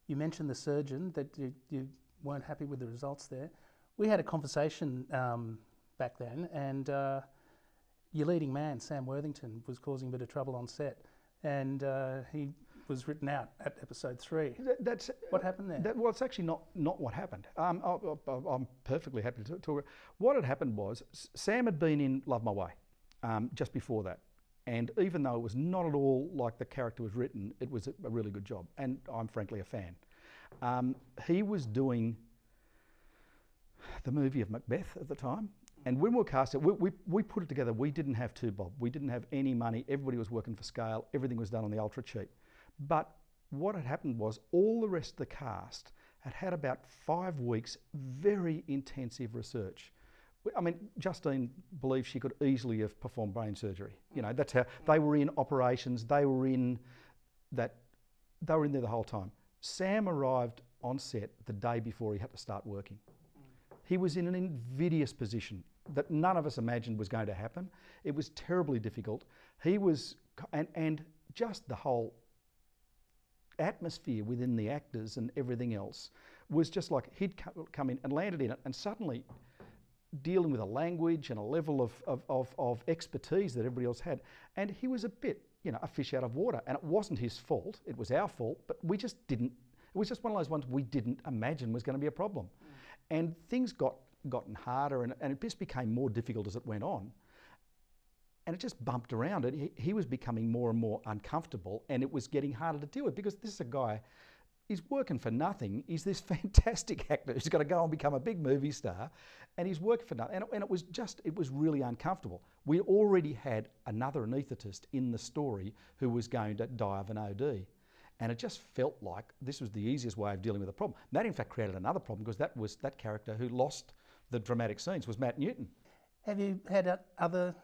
You mentioned the surgeon, that you weren't happy with the results there. We had a conversation back then, and your leading man, Sam Worthington, was causing a bit of trouble on set, and he was written out at episode 3. That's what happened there? Well, it's actually not what happened. I'm perfectly happy to talk. What had happened was Sam had been in Love My Way just before that, and even though it was not at all like the character was written, it was a really good job, and I'm frankly a fan. He was doing the movie of Macbeth at the time, and when we were casting, we put it together. We didn't have to, Bob. We didn't have any money. Everybody was working for scale. Everything was done on the ultra cheap. But what had happened was all the rest of the cast had about 5 weeks very intensive research. I mean, Justine believed she could easily have performed brain surgery. You know, that's how they were in operations. They were in there the whole time. Sam arrived on set the day before he had to start working. He was in an invidious position that none of us imagined was going to happen. It was terribly difficult. He was, and just the whole atmosphere within the actors and everything else was just like he'd come in and landed in it, and suddenly dealing with a language and a level of expertise that everybody else had, and he was a bit, you know, a fish out of water. And it wasn't his fault, it was our fault, but we just didn't, it was just one of those ones we didn't imagine was going to be a problem. And things gotten harder, and it just became more difficult as it went on. And it just bumped around it. He was becoming more and more uncomfortable, and it was getting harder to deal with, because this is a guy, he's working for nothing. He's this fantastic actor who's got to go and become a big movie star, and he's working for nothing. And it was really uncomfortable. We already had another anaesthetist in the story who was going to die of an OD. And it just felt like this was the easiest way of dealing with the problem. And that in fact created another problem, because that character who lost the dramatic scenes was Matt Newton. Have you had other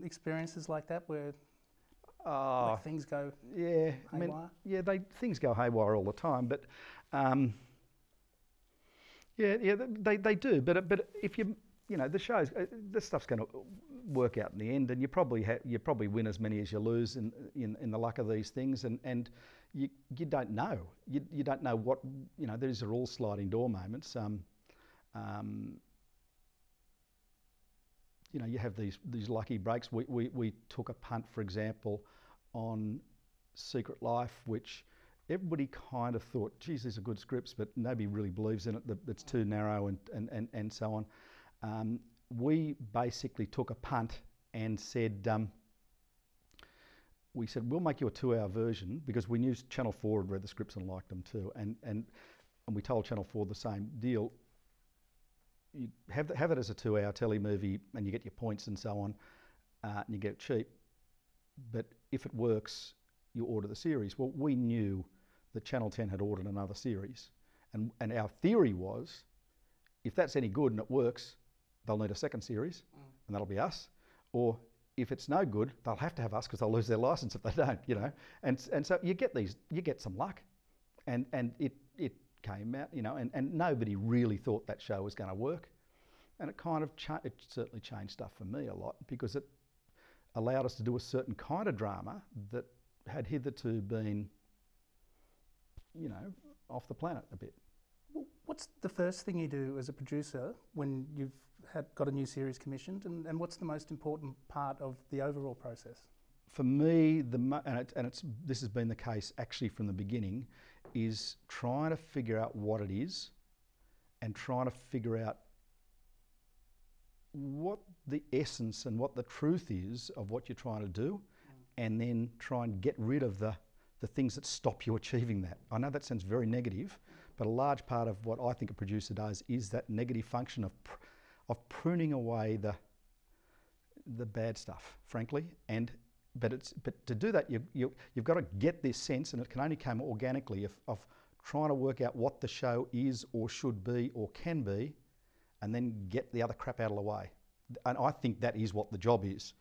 experiences like that where like things go haywire? I mean, things go haywire all the time, but they do. But if you know, the shows, this stuff's going to work out in the end, and you probably win as many as you lose in the luck of these things, and you don't know. You don't know what, you know. These are all sliding door moments. You know, you have these lucky breaks. We took a punt, for example, on Secret Life, which everybody kind of thought, geez, these are good scripts, but nobody really believes in it. It's too narrow and so on. We basically took a punt and said, we'll make you a 2-hour version, because we knew Channel 4 had read the scripts and liked them too, and we told Channel 4 the same deal. You have it as a 2-hour telly movie, and you get your points and so on, and you get it cheap. But if it works, you order the series. Well, we knew that Channel 10 had ordered another series, and our theory was, if that's any good and it works, they'll need a second series, and that'll be us. Or if it's no good, they'll have to have us, because they'll lose their license if they don't, you know. And so you get some luck, and it came out, you know, and nobody really thought that show was going to work, and it kind of it certainly changed stuff for me a lot, because it allowed us to do a certain kind of drama that had hitherto been, you know, off the planet a bit. What's the first thing you do as a producer when you've got a new series commissioned, and what's the most important part of the overall process? For me, this has been the case actually from the beginning, is trying to figure out what it is, and trying to figure out what the essence and what the truth is of what you're trying to do, and then try and get rid of the things that stop you achieving that. I know that sounds very negative, but a large part of what I think a producer does is that negative function of pruning away the bad stuff, frankly. But to do that, you've got to get this sense, and it can only come organically, of trying to work out what the show is or should be or can be, and then get the other crap out of the way. And I think that is what the job is.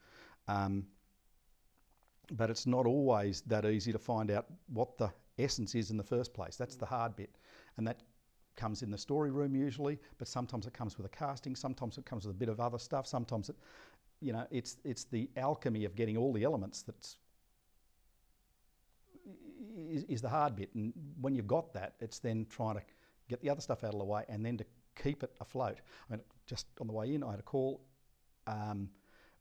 But it's not always that easy to find out what the essence is in the first place. That's the hard bit. And that comes in the story room usually, but sometimes it comes with a casting, sometimes it comes with a bit of other stuff, sometimes it, you know, it's the alchemy of getting all the elements that's is the hard bit. And when you've got that, it's then trying to get the other stuff out of the way and then to keep it afloat. I mean, just on the way in, I had a call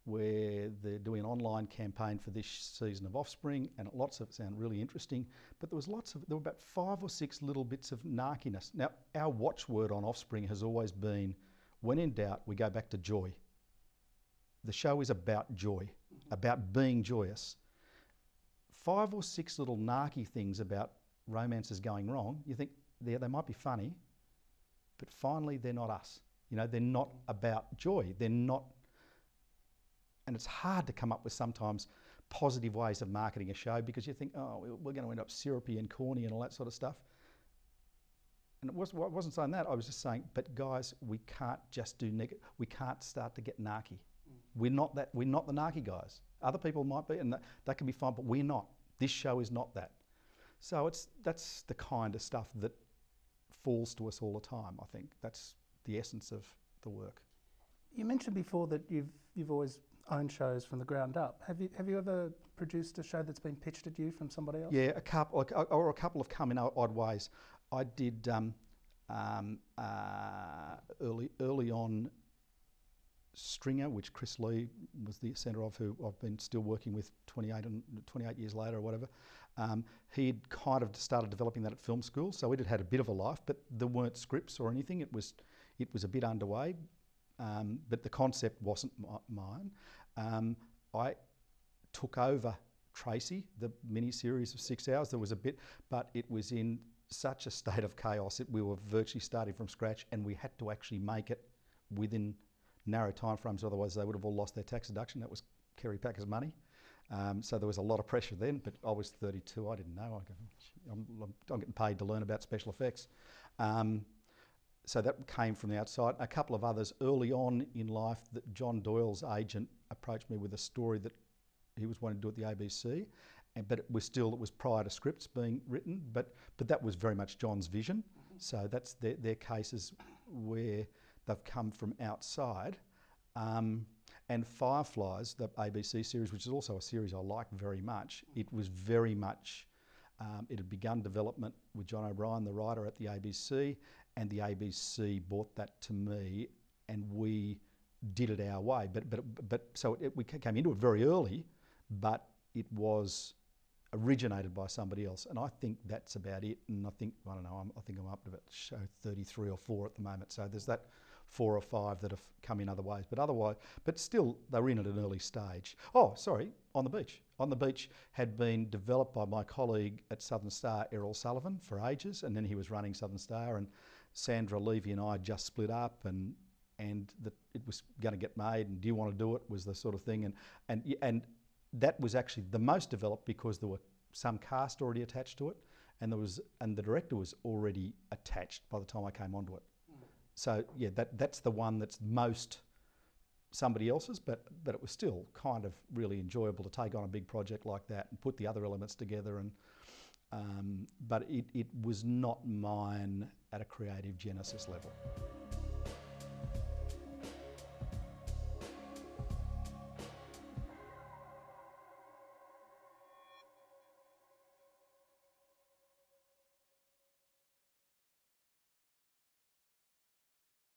where they're doing an online campaign for this season of Offspring, and lots of it sound really interesting, but there were about 5 or 6 little bits of narkiness. Now, our watchword on Offspring has always been, when in doubt, we go back to joy. The show is about joy, about being joyous. 5 or 6 little narky things about romances going wrong, you think they might be funny, but finally they're not us. You know, they're not about joy. They're not, and it's hard to come up with sometimes positive ways of marketing a show because you think, oh, we're going to end up syrupy and corny and all that sort of stuff. And I wasn't saying that, I was just saying, but guys, we can't just do we can't start to get narky. We're not the narky guys. Other people might be, and that can be fine, but we're not. This show is not that. So that's the kind of stuff that falls to us all the time, I think. That's the essence of the work. You mentioned before that you've always owned shows from the ground up. Have you ever produced a show that's been pitched at you from somebody else? Yeah, a couple have come in odd ways. I did early on Stringer, which Chris Lee was the centre of, who I've been still working with 28 years later or whatever. He'd kind of started developing that at film school, so it had a bit of a life, but there weren't scripts or anything. It was a bit underway, but the concept wasn't mine. I took over Tracy, the mini-series of 6 hours. There was a bit, but it was in such a state of chaos that we were virtually starting from scratch, and we had to actually make it within narrow timeframes, otherwise they would have all lost their tax deduction. That was Kerry Packer's money. So there was a lot of pressure then, but I was 32, I didn't know. I'm getting paid to learn about special effects. So that came from the outside. A couple of others early on in life, that John Doyle's agent approached me with a story that he was wanting to do at the ABC, but it was prior to scripts being written, but that was very much John's vision. So that's their cases where they've come from outside. And Fireflies, the ABC series, which is also a series I like very much, it was very much, it had begun development with John O'Brien, the writer, at the ABC, and the ABC brought that to me, and we did it our way. So we came into it very early, but it was originated by somebody else, and I think that's about it. And I think I'm up to about show 33 or 4 at the moment. So there's that 4 or 5 that have come in other ways, but still they were in at an early stage. Oh, sorry, On the Beach. On the Beach had been developed by my colleague at Southern Star, Errol Sullivan, for ages, and then he was running Southern Star, and Sandra Levy and I just split up, and it was going to get made, and do you want to do it was the sort of thing, and that was actually the most developed because there were some cast already attached to it, and the director was already attached by the time I came onto it. So yeah, that's the one that's most somebody else's, but it was still kind of really enjoyable to take on a big project like that and put the other elements together. And but it was not mine at a creative genesis level.